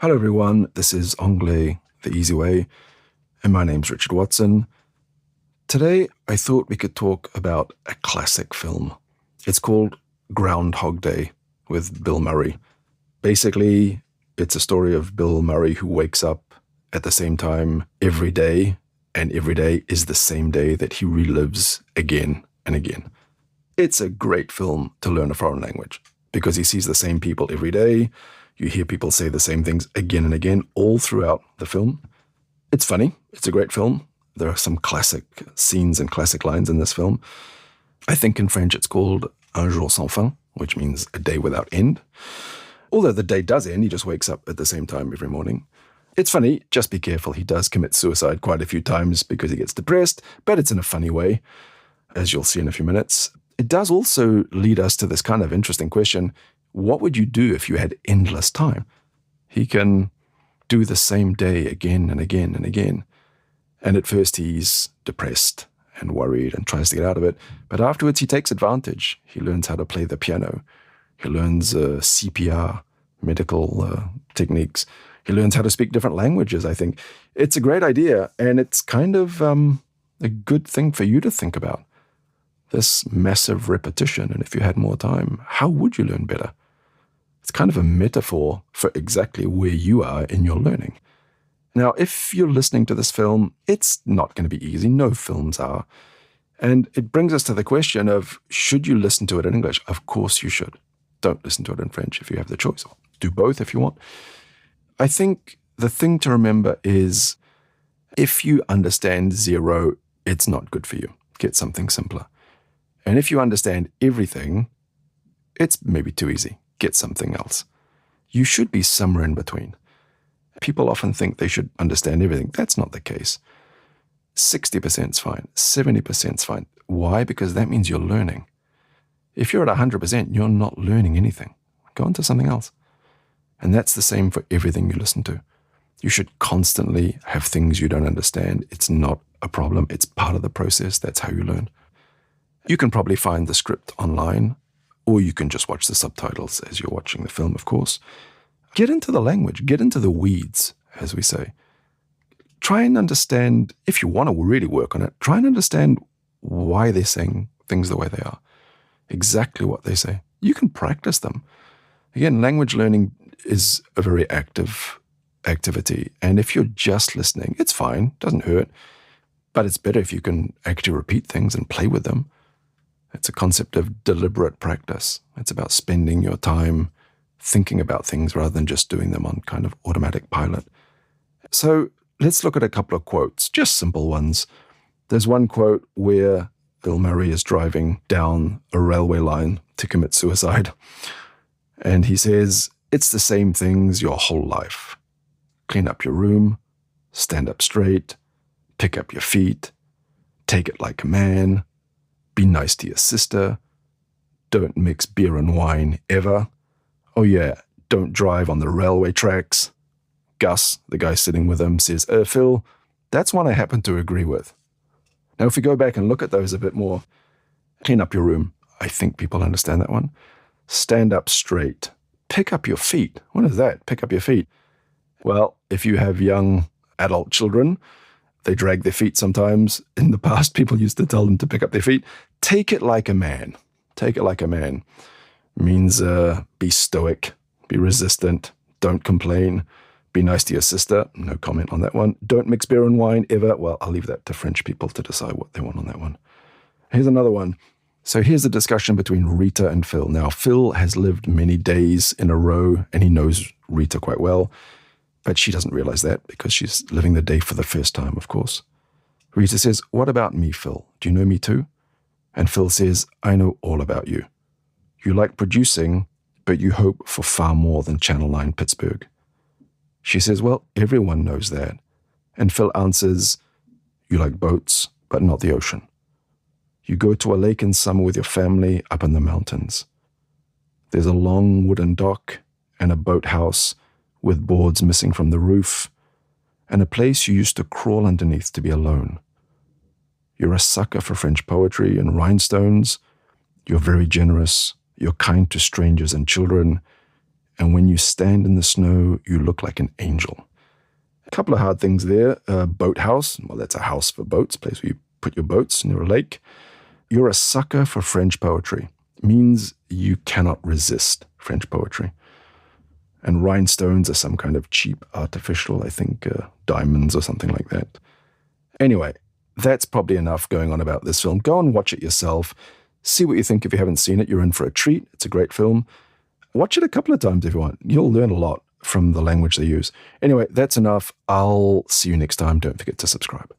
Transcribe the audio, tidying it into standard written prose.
Hello everyone, this is Anglais, the easy way, and my name's Richard Watson. Today I thought we could talk about a classic film. It's called Groundhog Day with Bill Murray. Basically, it's a story of Bill Murray who wakes up at the same time every day, and every day is the same day that he relives again and again. It's a great film to learn a foreign language because he sees the same people every day. You hear people say the same things again and again all throughout the film. It's funny. It's a great film. There are some classic scenes and classic lines in this film. I think in French it's called un jour sans fin, which means a day without end. Although the day does end, he just wakes up at the same time every morning. It's funny. Just be careful. He does commit suicide quite a few times because he gets depressed, but it's in a funny way, as you'll see in a few minutes. It does also lead us to this kind of interesting question. What would you do if you had endless time? He can do the same day again and again and again. And at first he's depressed and worried and tries to get out of it. But afterwards he takes advantage. He learns how to play the piano. He learns CPR, medical techniques. He learns how to speak different languages, I think. It's a great idea, and it's kind of a good thing for you to think about. This massive repetition, and if you had more time, how would you learn better? It's kind of a metaphor for exactly where you are in your learning. Now, if you're listening to this film, it's not going to be easy. No films are. And it brings us to the question of, should you listen to it in English? Of course you should. Don't listen to it in French if you have the choice. Do both if you want. I think the thing to remember is, if you understand zero, it's not good for you. Get something simpler. And if you understand everything, it's maybe too easy. Get something else. You should be somewhere in between. People often think they should understand everything. That's not the case. 60% is fine. 70% is fine. Why? Because that means you're learning. If you're at 100%, you're not learning anything. Go on to something else. And that's the same for everything you listen to. You should constantly have things you don't understand. It's not a problem. It's part of the process. That's how you learn. You can probably find the script online, or you can just watch the subtitles as you're watching the film, of course. Get into the language. Get into the weeds, as we say. Try and understand, if you want to really work on it, try and understand why they're saying things the way they are. Exactly what they say. You can practice them. Again, language learning is a very active activity. And if you're just listening, it's fine. Doesn't hurt. But it's better if you can actually repeat things and play with them. It's a concept of deliberate practice. It's about spending your time thinking about things rather than just doing them on kind of automatic pilot. So let's look at a couple of quotes, just simple ones. There's one quote where Bill Murray is driving down a railway line to commit suicide. And he says, it's the same things your whole life. Clean up your room, stand up straight, pick up your feet, take it like a man, be nice to your sister, don't mix beer and wine ever. Oh yeah, don't drive on the railway tracks. Gus, the guy sitting with him, says, Phil, that's one I happen to agree with. Now, if we go back and look at those a bit more, clean up your room. I think people understand that one. Stand up straight. Pick up your feet. What is that? Pick up your feet. Well, if you have young adult children, they drag their feet sometimes. In the past, people used to tell them to pick up their feet. Take it like a man. Take it like a man. Means be stoic, be resistant, don't complain, be nice to your sister. No comment on that one. Don't mix beer and wine ever. Well, I'll leave that to French people to decide what they want on that one. Here's another one. So here's the discussion between Rita and Phil. Now, Phil has lived many days in a row, and he knows Rita quite well. But she doesn't realize that because she's living the day for the first time, of course. Rita says, what about me, Phil? Do you know me too? And Phil says, I know all about you. You like producing, but you hope for far more than Channel 9 Pittsburgh. She says, well, everyone knows that. And Phil answers, you like boats, but not the ocean. You go to a lake in summer with your family up in the mountains. There's a long wooden dock and a boathouse with boards missing from the roof, and a place you used to crawl underneath to be alone. You're a sucker for French poetry and rhinestones. You're very generous. You're kind to strangers and children, and when you stand in the snow, you look like an angel. A couple of hard things there. Boathouse, well, that's a house for boats, place where you put your boats near a lake. You're a sucker for French poetry. Means you cannot resist French poetry. And rhinestones are some kind of cheap artificial, I think, diamonds or something like that. Anyway, that's probably enough going on about this film. Go and watch it yourself. See what you think. If you haven't seen it, you're in for a treat. It's a great film. Watch it a couple of times if you want. You'll learn a lot from the language they use. Anyway, that's enough. I'll see you next time. Don't forget to subscribe.